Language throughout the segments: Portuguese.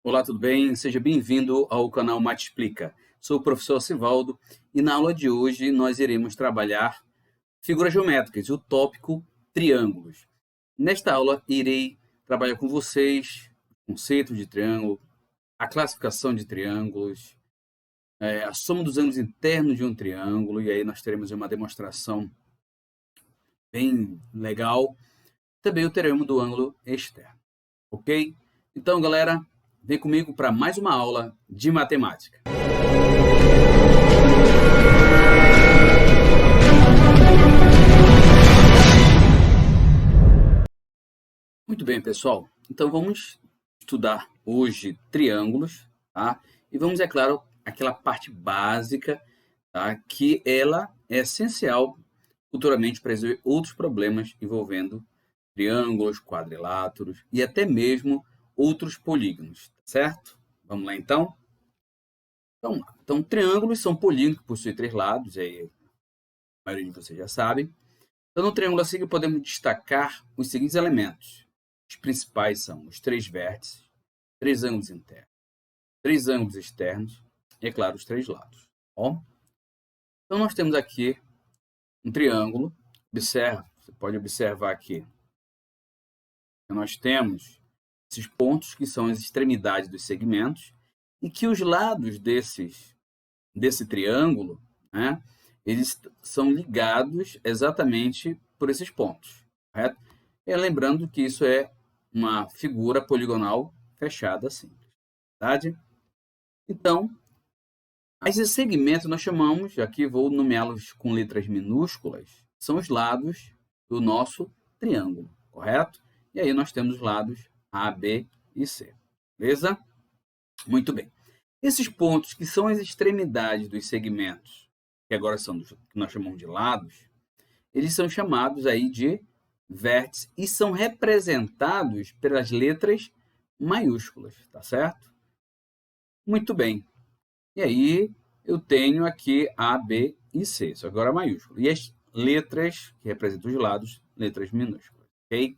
Olá, tudo bem? Seja bem-vindo ao canal Mate Explica. Sou o professor Sivaldo e na aula de hoje nós iremos trabalhar figuras geométricas e o tópico triângulos. Nesta aula irei trabalhar com vocês o conceito de triângulo, a classificação de triângulos, a soma dos ângulos internos de um triângulo, e aí nós teremos uma demonstração bem legal. Também o teorema do ângulo externo, ok? Então, galera, vem comigo para mais uma aula de matemática. Muito bem, pessoal. Então, vamos estudar hoje triângulos, tá? E vamos, é claro, aquela parte básica, tá? Que ela é essencial futuramente para resolver outros problemas envolvendo triângulos, quadriláteros e até mesmo outros polígonos, certo? Vamos lá, então? Então, triângulos são polígonos que possuem três lados, aí a maioria de vocês já sabem. Então, no triângulo assim, podemos destacar os seguintes elementos. Os principais são os três vértices, três ângulos internos, três ângulos externos e, é claro, os três lados. Bom? Então, nós temos aqui um triângulo. Observa, você pode observar aqui que nós temos esses pontos que são as extremidades dos segmentos e que os lados desse triângulo, né, eles são ligados exatamente por esses pontos, correto? E lembrando que isso é uma figura poligonal fechada simples, verdade? Então, esses segmentos nós chamamos, aqui vou nomeá-los com letras minúsculas, são os lados do nosso triângulo, correto? E aí nós temos os lados A, B e C, beleza? Muito bem. Esses pontos que são as extremidades dos segmentos, que agora são que nós chamamos de lados, eles são chamados aí de vértices e são representados pelas letras maiúsculas, tá certo? Muito bem. E aí eu tenho aqui A, B e C, só agora maiúsculo. E as letras que representam os lados, letras minúsculas, ok?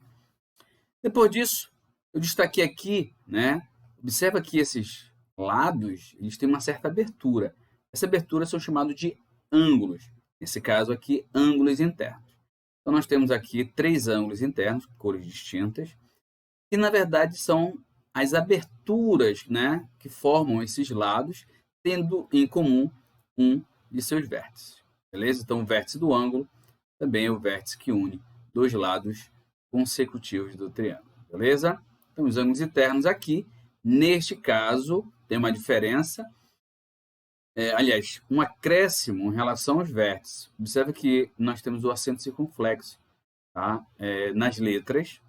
Depois disso, eu destaquei aqui, né? Observa que esses lados, eles têm uma certa abertura. Essa abertura são chamados de ângulos. Nesse caso aqui, ângulos internos. Então, nós temos aqui três ângulos internos, cores distintas, que na verdade são as aberturas, né, que formam esses lados, tendo em comum um de seus vértices. Beleza? Então, o vértice do ângulo também é o vértice que une dois lados consecutivos do triângulo. Beleza? Então, os ângulos internos aqui, neste caso, tem uma diferença, aliás, um acréscimo em relação aos vértices. Observe que nós temos o acento circunflexo, tá? Nas letras.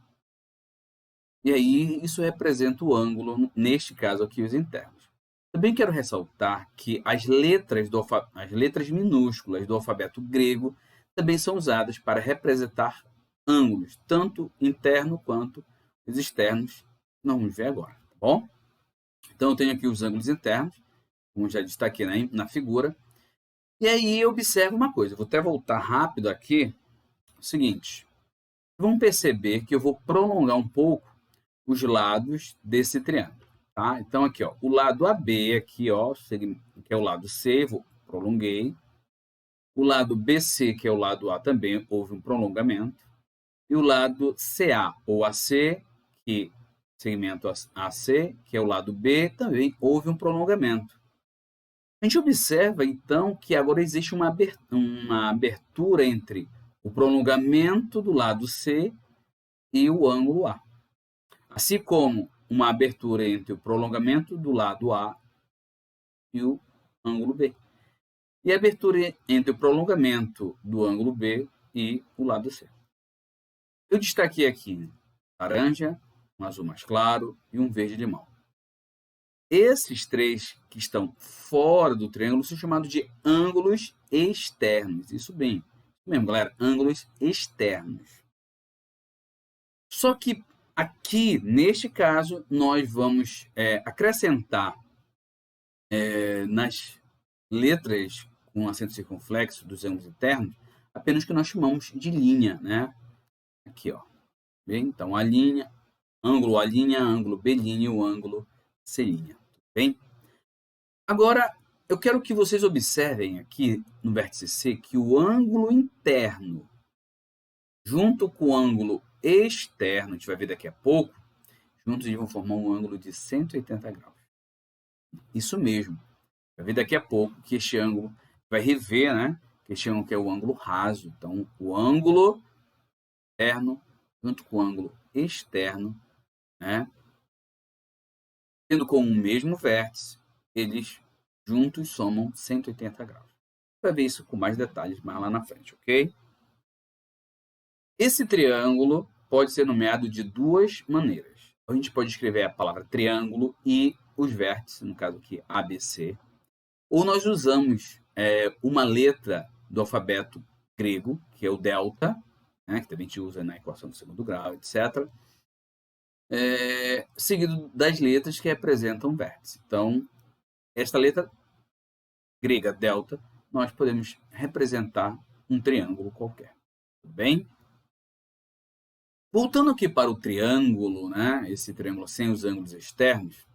E aí, isso representa o ângulo, neste caso aqui, os internos. Também quero ressaltar que as letras minúsculas do alfabeto grego também são usadas para representar ângulos, tanto interno quanto os externos, que nós vamos ver agora, tá bom? Então, eu tenho aqui os ângulos internos, como já destaquei na figura. E aí, observe uma coisa, eu vou até voltar rápido aqui, o seguinte, vamos perceber que eu vou prolongar um pouco os lados desse triângulo, tá? Então, aqui, ó, o lado AB, aqui, ó, que é o lado C, prolonguei. O lado BC, que é o lado A, também houve um prolongamento. E o lado CA, ou AC, que segmento AC, que é o lado B, também houve um prolongamento. A gente observa, então, que agora existe uma abertura entre o prolongamento do lado C e o ângulo A. Assim como uma abertura entre o prolongamento do lado A e o ângulo B. E a abertura entre o prolongamento do ângulo B e o lado C. Eu destaquei aqui laranja, um azul mais claro e um verde limão. Esses três que estão fora do triângulo são chamados de ângulos externos. Isso mesmo, galera, ângulos externos. Só que aqui, neste caso, nós vamos acrescentar nas letras com acento circunflexo dos ângulos internos apenas o que nós chamamos de linha, né? Aqui, ó. Bem, então, a linha, ângulo B' e o ângulo C', tudo bem? Agora, eu quero que vocês observem aqui no vértice C que o ângulo interno, junto com o ângulo externo, a gente vai ver daqui a pouco, juntos eles vão formar um ângulo de 180 graus. Isso mesmo. Vai ver daqui a pouco que este ângulo vai rever, né? Que este ângulo que é o ângulo raso. Então, o ângulo interno junto com o ângulo externo, né? Tendo como o mesmo vértice, eles juntos somam 180 graus. Vai ver isso com mais detalhes mais lá na frente, ok? Esse triângulo pode ser nomeado de duas maneiras. A gente pode escrever a palavra triângulo e os vértices, no caso aqui ABC, ou nós usamos uma letra do alfabeto grego, que é o delta, né, que também a gente usa na equação do segundo grau, etc., seguido das letras que representam vértice. Então, esta letra grega, delta, nós podemos representar um triângulo qualquer. Tudo bem? Voltando aqui para o triângulo, né, esse triângulo sem os ângulos externos,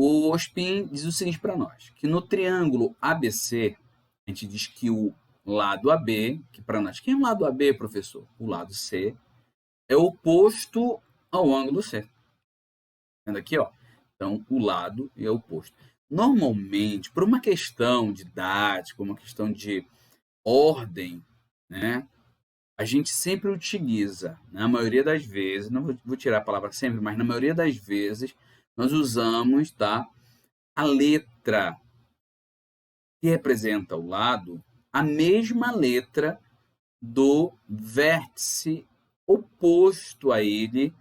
o Spin diz o seguinte para nós, que no triângulo ABC, a gente diz que o lado AB, que para nós, quem é o lado AB, professor? O lado C, é oposto ao ângulo C. Vendo aqui, ó. Então, o lado é oposto. Normalmente, por uma questão didática, uma questão de ordem, né, a gente sempre utiliza, na maioria das vezes, não vou tirar a palavra sempre, mas na maioria das vezes, nós usamos, tá, a letra que representa o lado, a mesma letra do vértice oposto a ele,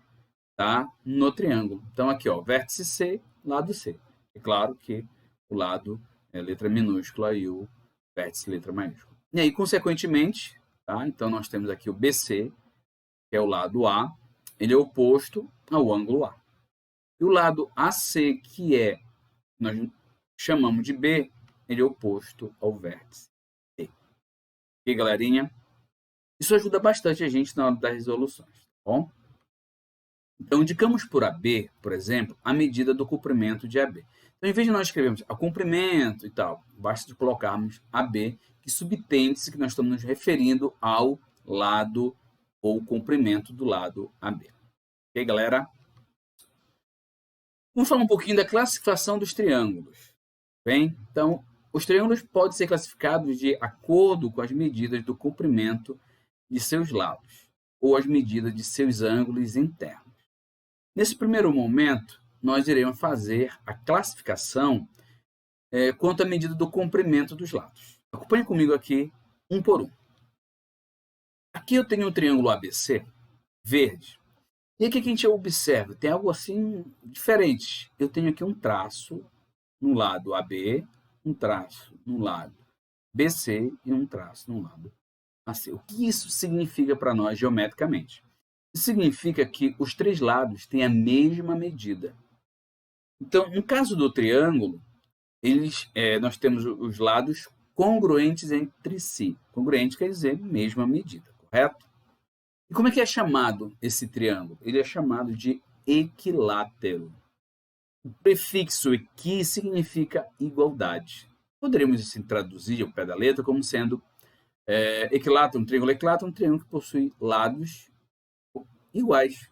tá, no triângulo. Então, aqui, ó, vértice C, lado C. É claro que o lado é letra minúscula e o vértice letra maiúscula. E aí, consequentemente, tá, então nós temos aqui o BC, que é o lado A, ele é oposto ao ângulo A. E o lado AC, que nós chamamos de B, ele é oposto ao vértice D. E galerinha, isso ajuda bastante a gente na hora das resoluções, tá bom? Então, indicamos por AB, por exemplo, a medida do comprimento de AB. Então, em vez de nós escrevermos o comprimento e tal, basta colocarmos AB, que subtende-se que nós estamos nos referindo ao lado ou comprimento do lado AB. Ok, galera? Vamos falar um pouquinho da classificação dos triângulos. Bem, então, os triângulos podem ser classificados de acordo com as medidas do comprimento de seus lados, ou as medidas de seus ângulos internos. Nesse primeiro momento, nós iremos fazer a classificação quanto à medida do comprimento dos lados. Acompanhe comigo aqui, um por um. Aqui eu tenho um triângulo ABC, verde. E aqui que a gente observa, tem algo assim diferente. Eu tenho aqui um traço no lado AB, um traço no lado BC e um traço no lado AC. O que isso significa para nós geometricamente? Isso significa que os três lados têm a mesma medida. Então, no caso do triângulo, nós temos os lados congruentes entre si. Congruente quer dizer mesma medida, correto? E como é que é chamado esse triângulo? Ele é chamado de equilátero. O prefixo equi significa igualdade. Poderíamos assim, traduzir ao pé da letra como sendo equilátero, um triângulo que possui lados iguais.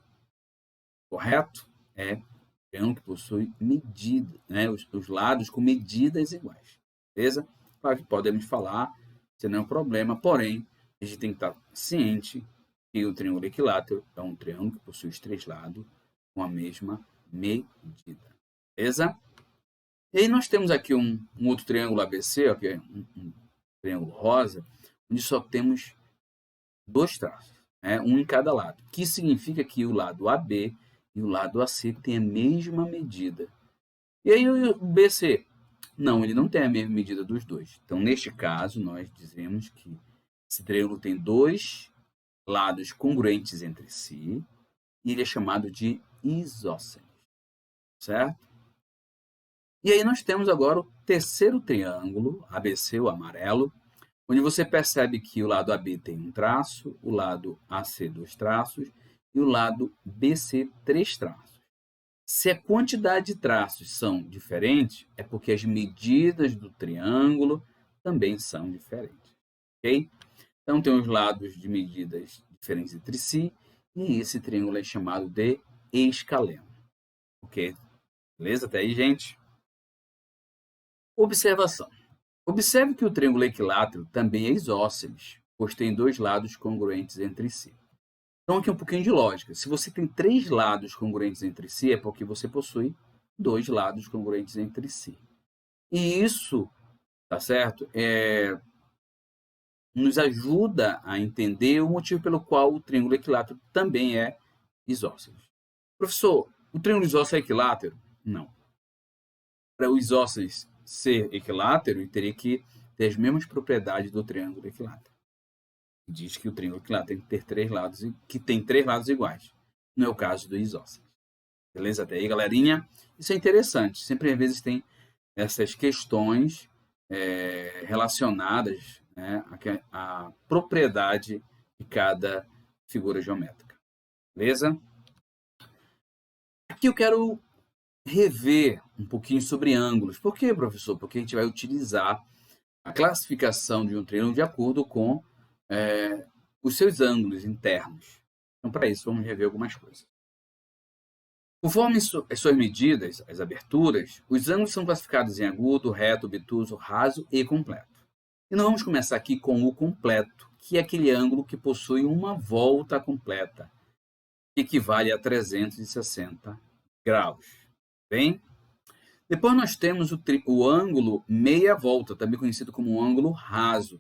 Correto? É triângulo que possui medida, né? Os lados com medidas iguais. Beleza? Claro que podemos falar, sem nenhum problema, porém, a gente tem que estar ciente que o triângulo equilátero é um triângulo que possui os três lados com a mesma medida. Beleza? E aí nós temos aqui um outro triângulo ABC, ó, que é um triângulo rosa, onde só temos dois traços, né? Um em cada lado, que significa que o lado AB e o lado AC têm a mesma medida. E aí o BC? Não, ele não tem a mesma medida dos dois. Então, neste caso, nós dizemos que esse triângulo tem dois lados congruentes entre si e ele é chamado de isósceles, certo? E aí nós temos agora o terceiro triângulo, ABC, o amarelo, onde você percebe que o lado AB tem um traço, o lado AC dois traços e o lado BC três traços. Se a quantidade de traços são diferentes, é porque as medidas do triângulo também são diferentes, ok? Então, tem os lados de medidas diferentes entre si, e esse triângulo é chamado de escaleno, ok? Beleza? Até aí, gente? Observação. Observe que o triângulo equilátero também é isósceles, pois tem dois lados congruentes entre si. Então, aqui um pouquinho de lógica. Se você tem três lados congruentes entre si, é porque você possui dois lados congruentes entre si. E isso, tá certo? Nos ajuda a entender o motivo pelo qual o triângulo equilátero também é isósceles. Professor, o triângulo isósceles é equilátero? Não. Para o isósceles ser equilátero, ele teria que ter as mesmas propriedades do triângulo equilátero. Diz que o triângulo equilátero tem que ter três lados, que tem três lados iguais. Não é o caso do isósceles. Beleza até aí, galerinha? Isso é interessante. Sempre, às vezes, tem essas questões relacionadas, né, à propriedade de cada figura geométrica. Beleza? Aqui eu quero rever um pouquinho sobre ângulos. Por quê, professor? Porque a gente vai utilizar a classificação de um triângulo de acordo com os seus ângulos internos. Então, para isso, vamos rever algumas coisas. Conforme as suas medidas, as aberturas, os ângulos são classificados em agudo, reto, obtuso, raso e completo. E nós vamos começar aqui com o completo, que é aquele ângulo que possui uma volta completa, que equivale a 360 graus. Bem? Depois nós temos o ângulo meia volta, também conhecido como ângulo raso,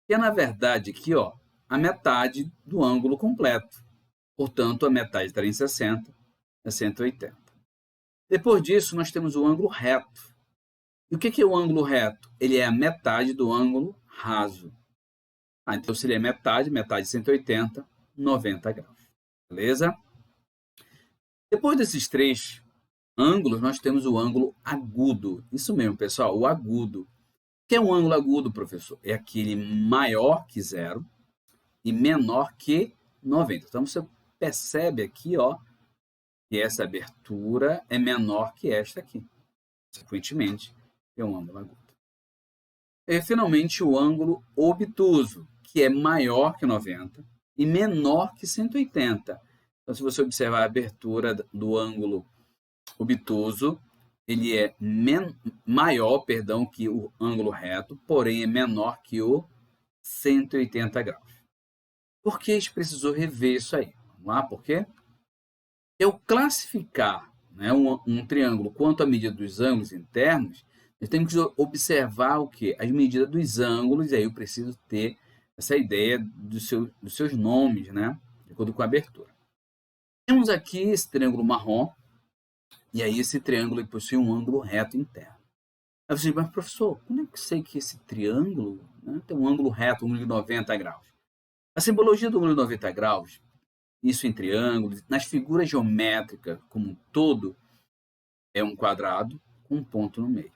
que é, na verdade, aqui, ó, a metade do ângulo completo. Portanto, a metade de 360 é 180. Depois disso, nós temos o ângulo reto. E o que é o ângulo reto? Ele é a metade do ângulo raso. Então, se ele é metade de 180, 90 graus. Beleza? Depois desses três ângulos, nós temos o ângulo agudo. Isso mesmo, pessoal, o agudo. O que é um ângulo agudo, professor? É aquele maior que zero e menor que 90. Então, você percebe aqui, ó, que essa abertura é menor que esta aqui. Consequentemente, é um ângulo agudo. E, finalmente, o ângulo obtuso, que é maior que 90 e menor que 180. Então, se você observar a abertura do ângulo obtuso, ele é maior, que o ângulo reto, porém é menor que o 180 graus. Por que a gente precisou rever isso aí? Vamos lá, por quê? Eu classificar, né, um triângulo quanto à medida dos ângulos internos, nós temos que observar o quê? As medidas dos ângulos, e aí eu preciso ter essa ideia dos seus nomes, né, de acordo com a abertura. Temos aqui esse triângulo marrom, e aí esse triângulo possui um ângulo reto interno. Aí você diz, mas professor, como é que eu sei que esse triângulo, né, tem um ângulo reto, um ângulo de 90 graus? A simbologia do ângulo de 90 graus, isso em triângulos, nas figuras geométricas como um todo, é um quadrado com um ponto no meio.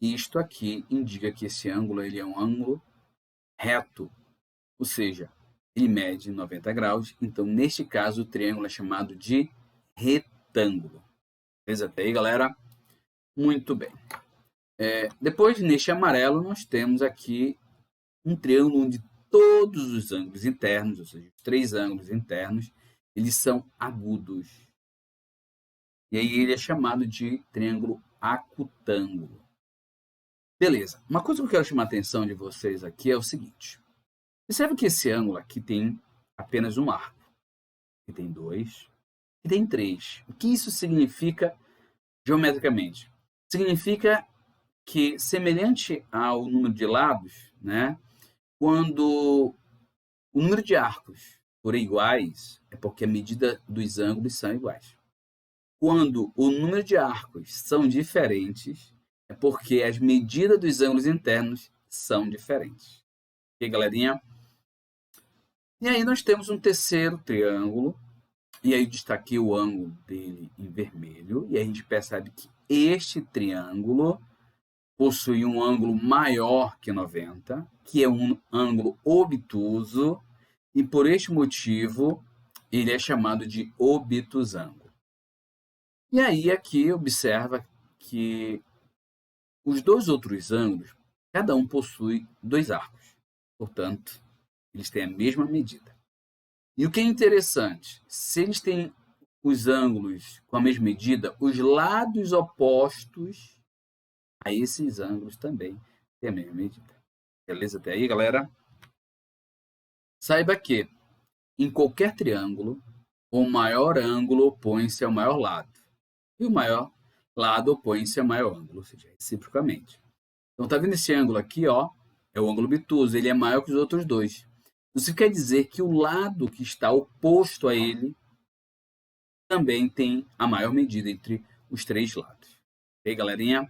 Isto aqui indica que esse ângulo ele é um ângulo reto, ou seja, ele mede 90 graus. Então, neste caso, o triângulo é chamado de retângulo. Beleza até aí, galera? Muito bem. Depois, neste amarelo, nós temos aqui um triângulo onde todos os ângulos internos, ou seja, os três ângulos internos, eles são agudos. E aí ele é chamado de triângulo acutângulo. Beleza. Uma coisa que eu quero chamar a atenção de vocês aqui é o seguinte. Observe que esse ângulo aqui tem apenas um arco. Aqui tem dois. E tem três. O que isso significa geometricamente? Significa que, semelhante ao número de lados, né, quando o número de arcos forem iguais, é porque a medida dos ângulos são iguais. Quando o número de arcos são diferentes, é porque as medidas dos ângulos internos são diferentes. Ok, galerinha? E aí nós temos um terceiro triângulo, e aí eu destaquei o ângulo dele em vermelho, e aí a gente percebe que este triângulo possui um ângulo maior que 90, que é um ângulo obtuso, e por este motivo ele é chamado de obtusângulo. E aí aqui observa que os dois outros ângulos, cada um possui 2 arcos. Portanto, eles têm a mesma medida. E o que é interessante, se eles têm os ângulos com a mesma medida, os lados opostos a esses ângulos também têm a mesma medida. Beleza até aí, galera? Saiba que em qualquer triângulo, o maior ângulo opõe-se ao maior lado. E o maior lado opõe-se ao maior ângulo, ou seja, reciprocamente. Então, tá vendo esse ângulo aqui, ó? É o ângulo obtuso, ele é maior que os outros dois. Isso quer dizer que o lado que está oposto a ele também tem a maior medida entre os 3 lados. Ok, galerinha?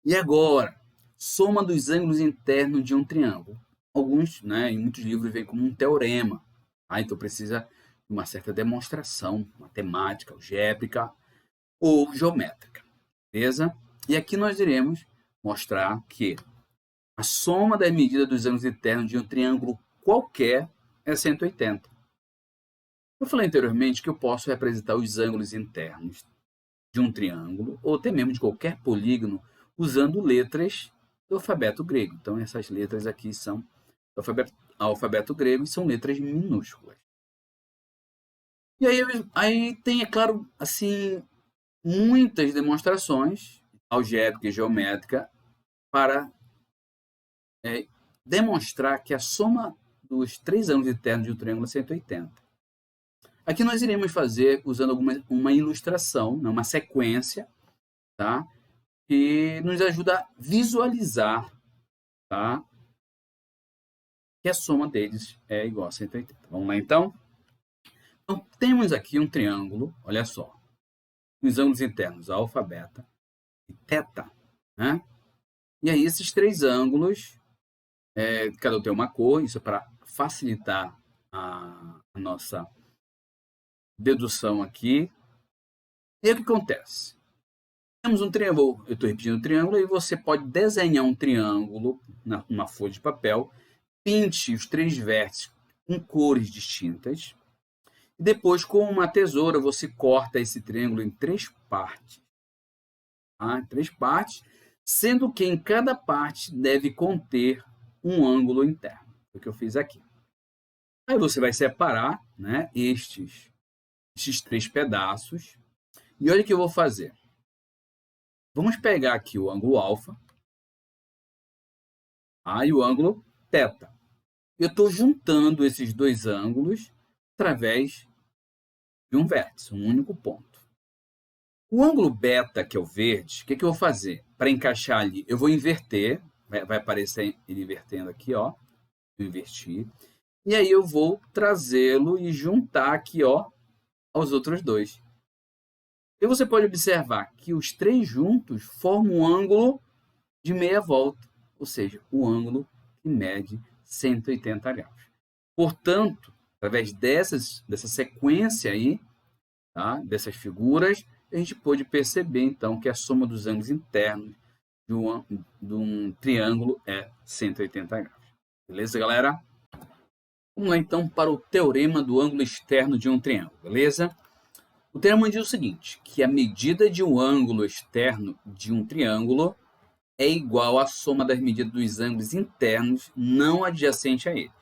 E agora, soma dos ângulos internos de um triângulo. Alguns, né, em muitos livros, vem como um teorema. Tá? Então precisa de uma certa demonstração matemática, algébrica ou geométrica. Beleza? E aqui nós iremos mostrar que a soma das medidas dos ângulos internos de um triângulo qualquer é 180. Eu falei anteriormente que eu posso representar os ângulos internos de um triângulo, ou até mesmo de qualquer polígono, usando letras do alfabeto grego. Então, essas letras aqui são do alfabeto grego e são letras minúsculas. E aí tem, é claro, assim, muitas demonstrações algébrica e geométrica para demonstrar que a soma dos 3 ângulos internos de um triângulo é 180. Aqui nós iremos fazer usando uma ilustração, né, uma sequência, tá? Que nos ajuda a visualizar, tá? Que a soma deles é igual a 180. Vamos lá, então? Então, temos aqui um triângulo, olha só. Os ângulos internos, alfa, beta e teta, né? E aí, esses 3 ângulos, cada um tem uma cor, isso é para facilitar a nossa dedução aqui. E aí, o que acontece? Temos um triângulo, eu estou repetindo o triângulo, e você pode desenhar um triângulo numa folha de papel, pinte os 3 vértices com cores distintas, e depois, com uma tesoura, você corta esse triângulo em 3 partes. Tá? 3 partes, sendo que em cada parte deve conter um ângulo interno. É o que eu fiz aqui. Aí você vai separar, né, estes 3 pedaços. E olha o que eu vou fazer. Vamos pegar aqui o ângulo alfa, e o ângulo teta. Eu estou juntando esses 2 ângulos através de um vértice, um único ponto. O ângulo beta, que é o verde, o que eu vou fazer? Para encaixar ali, eu vou inverter, vai aparecer ele invertendo aqui, ó. Eu inverti. E aí eu vou trazê-lo e juntar aqui, ó, aos outros 2. E você pode observar que os 3 juntos formam um ângulo de meia volta, ou seja, o ângulo que mede 180 graus. Portanto, através dessa sequência aí, tá, dessas figuras, a gente pôde perceber, então, que a soma dos ângulos internos de um triângulo é 180 graus. Beleza, galera? Vamos lá, então, para o teorema do ângulo externo de um triângulo, beleza? O teorema diz o seguinte, que a medida de um ângulo externo de um triângulo é igual à soma das medidas dos ângulos internos não adjacentes a ele.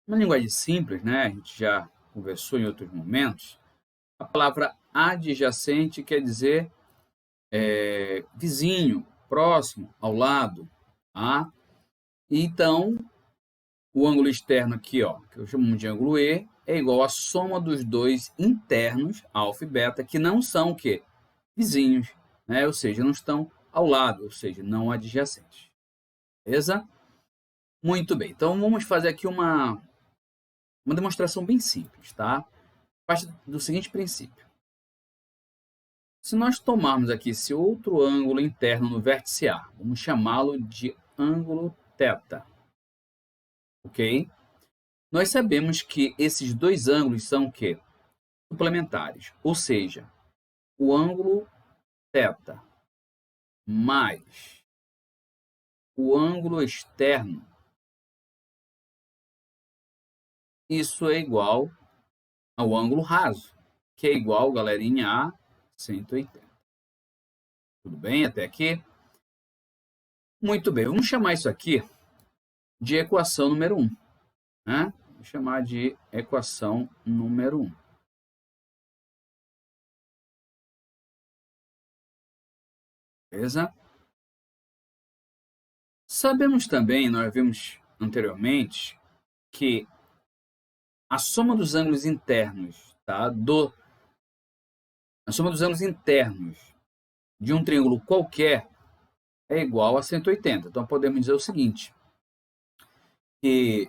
Uma linguagem simples, né? A gente já conversou em outros momentos. A palavra adjacente quer dizer vizinho, próximo, ao lado. Tá? Então, o ângulo externo aqui, ó, que eu chamo de ângulo E, é igual à soma dos 2 internos, alfa e beta, que não são o quê? Vizinhos, né? Ou seja, não estão ao lado, ou seja, não adjacentes. Beleza? Muito bem. Então, vamos fazer aqui uma demonstração bem simples, tá? Parte do seguinte princípio. Se nós tomarmos aqui esse outro ângulo interno no vértice A, vamos chamá-lo de ângulo θ, ok? Nós sabemos que esses 2 ângulos são o quê? Suplementares, ou seja, o ângulo θ mais o ângulo externo, isso é igual ao ângulo raso, que é igual, galerinha, a 180. Tudo bem até aqui? Muito bem, vamos chamar isso aqui de equação número 1. Né? Vou chamar de equação número 1. Beleza? Sabemos também, nós vimos anteriormente, que a soma dos ângulos internos, tá? A soma dos ângulos internos de um triângulo qualquer é igual a 180. Então, podemos dizer o seguinte, que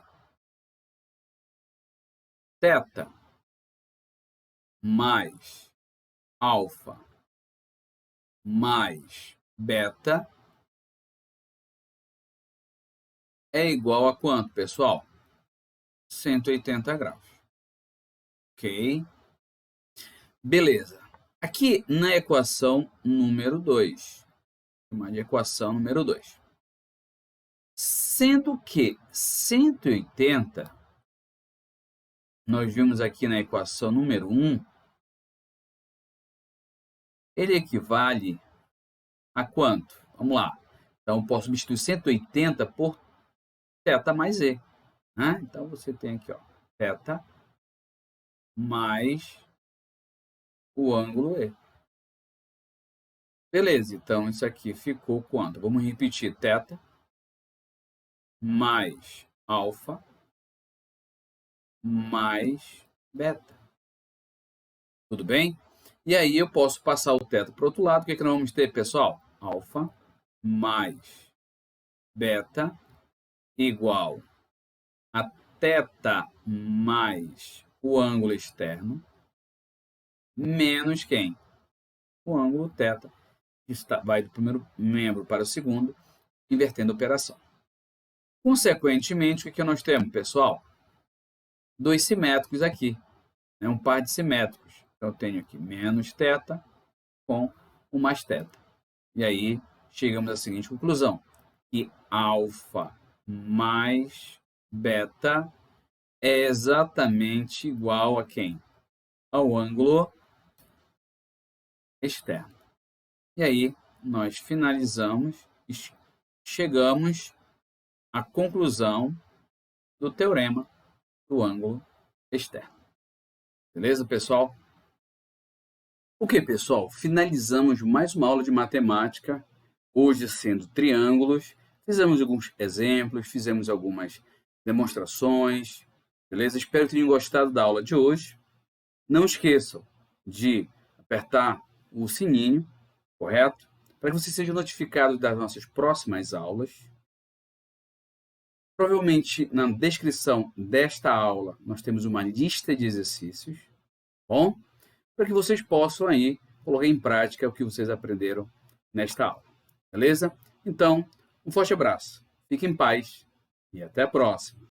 θ mais alfa mais beta é igual a quanto, pessoal? 180 graus. Ok? Beleza. Aqui na equação número 2, chamar de equação número 2. Sendo que 180, nós vimos aqui na equação número 1, ele equivale a quanto? Vamos lá. Então, posso substituir 180 por θ mais E. Né? Então, você tem aqui, ó, θ mais o ângulo E. Beleza, então isso aqui ficou quanto? Vamos repetir, θ mais alfa mais beta. Tudo bem? E aí eu posso passar o θ para o outro lado. O que, que nós vamos ter, pessoal? Alfa mais beta igual a θ mais o ângulo externo menos quem? O ângulo θ, que vai do primeiro membro para o segundo, invertendo a operação. Consequentemente, o que nós temos, pessoal? Dois simétricos aqui, né? Um par de simétricos. Então, eu tenho aqui menos θ com o mais θ. E aí, chegamos à seguinte conclusão, que alfa mais beta é exatamente igual a quem? Ao ângulo externo. E aí, nós finalizamos e chegamos à conclusão do teorema do ângulo externo. Beleza, pessoal? Ok, pessoal? Finalizamos mais uma aula de matemática, hoje sendo triângulos. Fizemos alguns exemplos, fizemos algumas demonstrações, beleza? Espero que tenham gostado da aula de hoje. Não esqueçam de apertar o sininho, correto? Para que você seja notificado das nossas próximas aulas. Provavelmente na descrição desta aula nós temos uma lista de exercícios, bom? Para que vocês possam aí colocar em prática o que vocês aprenderam nesta aula, beleza? Então, um forte abraço, fique em paz e até a próxima!